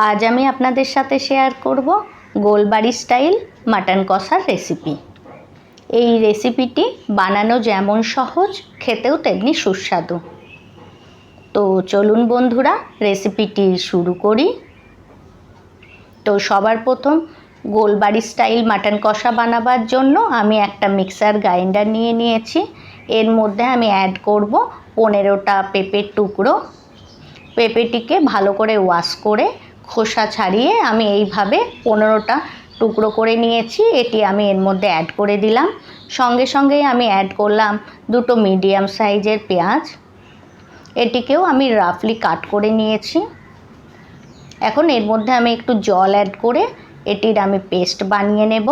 আজ আমি আপনাদের সাথে শেয়ার করব গোলবাড়ি স্টাইল মাটন কষার রেসিপি। এই রেসিপিটি বানানো যেমন সহজ, খেতেও তেমনি সুস্বাদু। তো চলুন বন্ধুরা, রেসিপিটি শুরু করি। তো সবার প্রথম গোলবাড়ি স্টাইল মাটন কষা বানাবার জন্য আমি একটা মিক্সার গ্রাইন্ডার নিয়ে নিয়েছি। এর মধ্যে আমি অ্যাড করব 15টা পেঁপের টুকরো। পেঁপেটিকে ভালো করে ওয়াশ করে খোসা ছাড়িয়ে আমি এইভাবে 15টা টুকরো করে নিয়েছি। এটি আমি এর মধ্যে অ্যাড করে দিলাম। সঙ্গে সঙ্গেই আমি অ্যাড করলাম দুটো মিডিয়াম সাইজের পেঁয়াজ। এটিকেও আমি রাফলি কাট করে নিয়েছি। এখন এর মধ্যে আমি একটু জল অ্যাড করে এটির আমি পেস্ট বানিয়ে নেব।